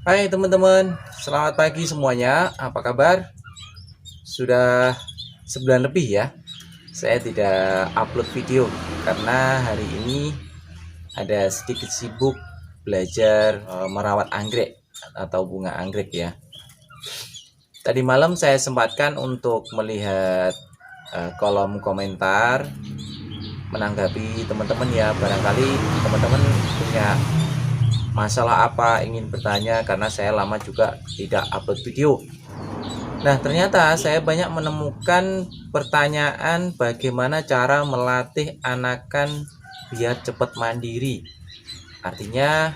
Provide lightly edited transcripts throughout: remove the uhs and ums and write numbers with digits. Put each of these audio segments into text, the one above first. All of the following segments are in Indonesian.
Hai teman-teman, selamat pagi semuanya. Apa kabar? Sudah sebulan lebih ya, saya tidak upload video karena hari ini ada sedikit sibuk belajar merawat anggrek atau bunga anggrek ya. Tadi malam saya sempatkan untuk melihat kolom komentar menanggapi teman-teman ya. Barangkali teman-teman punya masalah apa, ingin bertanya, karena saya lama juga tidak upload video. Nah, ternyata saya banyak menemukan pertanyaan bagaimana cara melatih anakan biar cepat mandiri. Artinya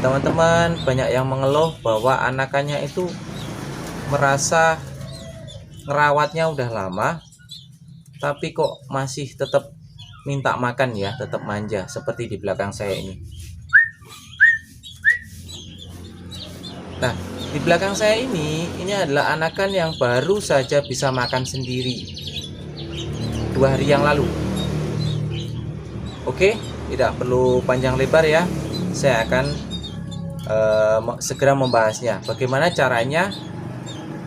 teman-teman banyak yang mengeluh bahwa anakannya itu merasa ngerawatnya udah lama tapi kok masih tetap minta makan ya, tetap manja seperti di belakang saya ini. Nah, di belakang saya ini adalah anakan yang baru saja bisa makan sendiri 2 hari yang lalu. Oke, tidak perlu panjang lebar ya. Saya akan segera membahasnya. Bagaimana caranya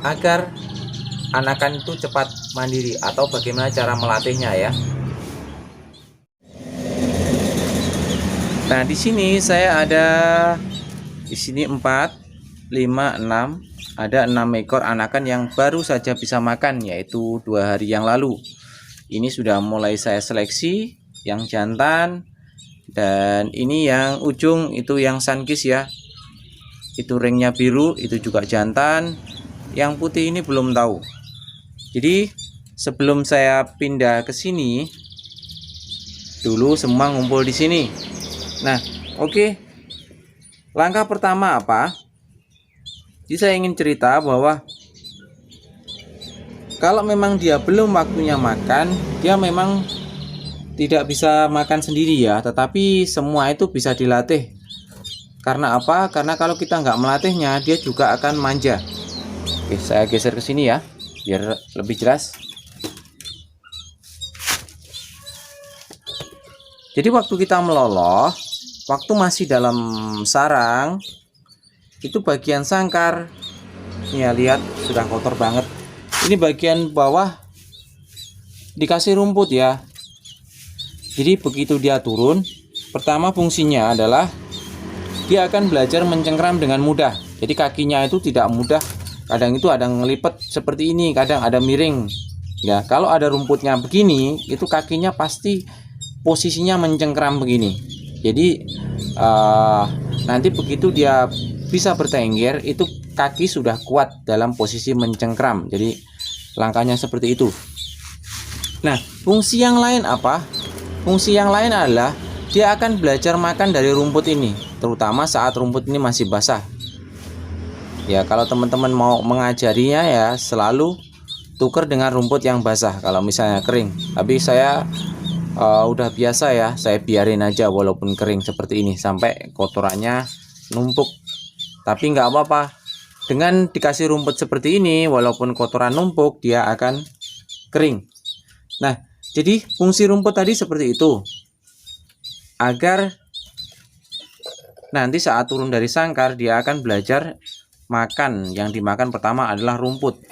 agar anakan itu cepat mandiri atau bagaimana cara melatihnya ya. Nah, di sini saya ada di sini 4 5, 6, ada 6 ekor anakan yang baru saja bisa makan, yaitu 2 hari yang lalu. Ini sudah mulai saya seleksi yang jantan, dan ini yang ujung itu yang sunkist ya, itu ringnya biru, itu juga jantan. Yang putih ini belum tahu. Jadi sebelum saya pindah ke sini, dulu semua ngumpul di sini. Nah, oke. Langkah pertama apa? Jadi saya ingin cerita bahwa kalau memang dia belum waktunya makan, dia memang tidak bisa makan sendiri ya, tetapi semua itu bisa dilatih. Karena apa? Karena kalau kita nggak melatihnya, dia juga akan manja. Oke, saya geser ke sini ya, biar lebih jelas. Jadi waktu kita meloloh, waktu masih dalam sarang, itu bagian sangkar ya, lihat sudah kotor banget. Ini bagian bawah dikasih rumput ya. Jadi begitu dia turun, pertama fungsinya adalah dia akan belajar mencengkram dengan mudah. Jadi kakinya itu tidak mudah, kadang itu ada ngelipet seperti ini, kadang ada miring ya. Kalau ada rumputnya begini, itu kakinya pasti posisinya mencengkram begini. Jadi nanti begitu dia bisa bertengger, itu kaki sudah kuat dalam posisi mencengkram. Jadi langkahnya seperti itu. Nah, fungsi yang lain apa? Fungsi yang lain adalah dia akan belajar makan dari rumput ini, terutama saat rumput ini masih basah. Ya, kalau teman-teman mau mengajarinya ya selalu tuker dengan rumput yang basah kalau misalnya kering. Tapi saya udah biasa ya, saya biarin aja walaupun kering seperti ini sampai kotorannya numpuk. Tapi nggak apa-apa, dengan dikasih rumput seperti ini walaupun kotoran numpuk dia akan kering. Nah, jadi fungsi rumput tadi seperti itu, agar nanti saat turun dari sangkar dia akan belajar makan. Yang dimakan pertama adalah rumput.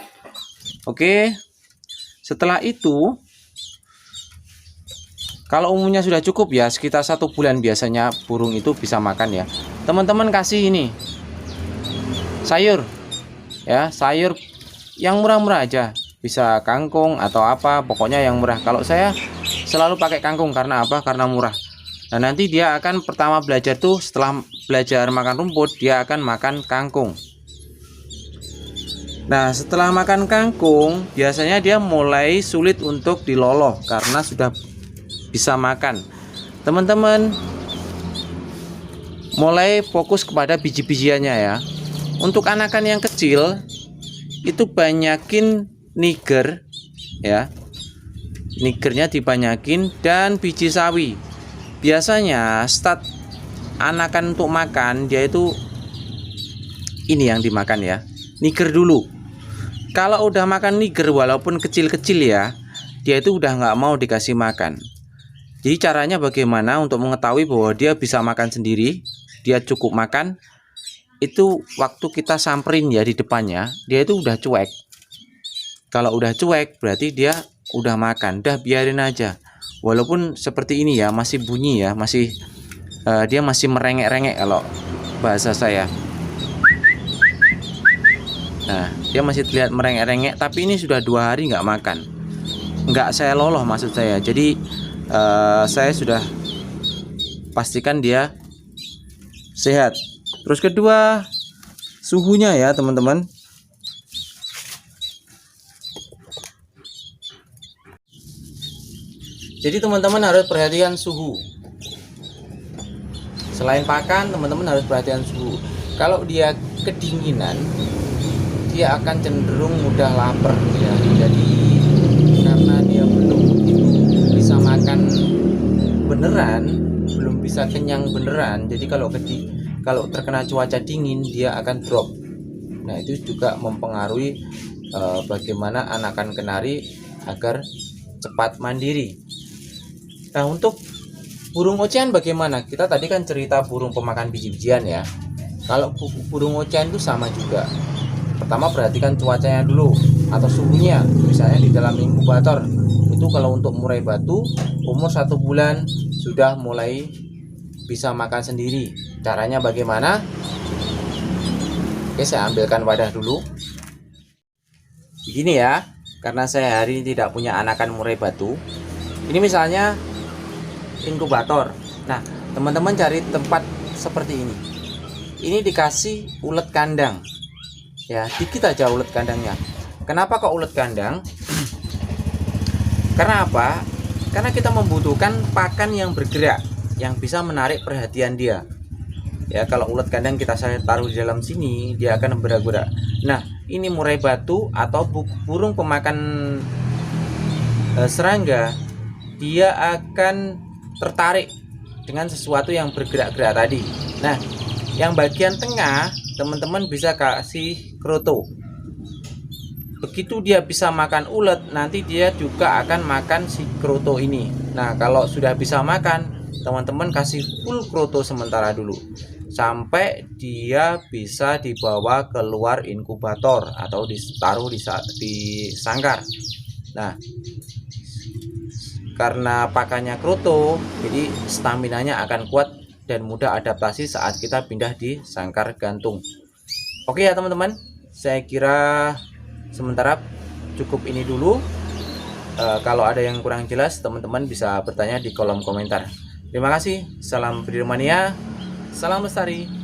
Oke, setelah itu kalau umumnya sudah cukup ya, sekitar 1 bulan biasanya burung itu bisa makan ya. Teman-teman kasih ini sayur ya, sayur yang murah-murah aja, bisa kangkung atau apa, pokoknya yang murah. Kalau saya selalu pakai kangkung, karena apa? Karena murah. Nah, nanti dia akan pertama belajar tuh, setelah belajar makan rumput dia akan makan kangkung. Nah, setelah makan kangkung biasanya dia mulai sulit untuk diloloh karena sudah bisa makan. Teman-teman mulai fokus kepada biji-bijiannya ya. Untuk anakan yang kecil itu banyakin niger ya, nigernya dibanyakin, dan biji sawi. Biasanya start anakan untuk makan dia itu ini yang dimakan ya, niger dulu. Kalau udah makan niger walaupun kecil-kecil ya, dia itu udah nggak mau dikasih makan. Jadi caranya bagaimana untuk mengetahui bahwa dia bisa makan sendiri, dia cukup makan? itu waktu kita samperin ya di depannya, dia itu udah cuek. Kalau udah cuek berarti dia udah makan, udah biarin aja. Walaupun seperti ini ya, masih bunyi ya, masih dia masih merengek-rengek kalau bahasa saya. Nah, dia masih terlihat merengek-rengek, tapi ini sudah 2 hari nggak makan. Nggak saya loloh maksud saya. Jadi saya sudah pastikan dia sehat. Terus kedua, suhunya ya teman-teman. Jadi teman-teman harus perhatikan suhu. Selain pakan, teman-teman harus perhatikan suhu. Kalau dia kedinginan, dia akan cenderung mudah lapar ya. Jadi karena dia belum bisa makan beneran, belum bisa kenyang beneran. Jadi kalau terkena cuaca dingin dia akan drop. Nah, itu juga mempengaruhi bagaimana anakan kenari agar cepat mandiri. Nah, untuk burung ocehan bagaimana? Kita tadi kan cerita burung pemakan biji-bijian ya. Kalau burung ocehan itu sama juga. Pertama perhatikan cuacanya dulu atau suhunya. Misalnya di dalam inkubator itu kalau untuk murai batu umur 1 bulan sudah mulai bisa makan sendiri. Caranya bagaimana? Oke, saya ambilkan wadah dulu. Begini ya, karena saya hari ini tidak punya anakan murai batu. Ini misalnya inkubator. Nah, teman-teman cari tempat seperti ini. Ini dikasih ulet kandang. Ya, dikit aja ulet kandangnya. Kenapa kok ulet kandang? Karena apa? Karena kita membutuhkan pakan yang bergerak, yang bisa menarik perhatian dia. Ya, kalau ulet kandang saya taruh di dalam sini, dia akan bergerak. Nah, ini murai batu atau burung pemakan serangga, dia akan tertarik dengan sesuatu yang bergerak-gerak tadi. Nah, yang bagian tengah teman-teman bisa kasih kroto. Begitu dia bisa makan ulet, nanti dia juga akan makan si kroto ini. Nah, kalau sudah bisa makan, teman-teman kasih full kroto sementara dulu sampai dia bisa dibawa keluar inkubator atau ditaruh di sangkar. Nah, karena pakannya kroto, jadi staminanya akan kuat dan mudah adaptasi saat kita pindah di sangkar gantung. Oke ya teman-teman, saya kira sementara cukup ini dulu. Kalau ada yang kurang jelas, teman-teman bisa bertanya di kolom komentar. Terima kasih. Salam Breedermania, salam lestari.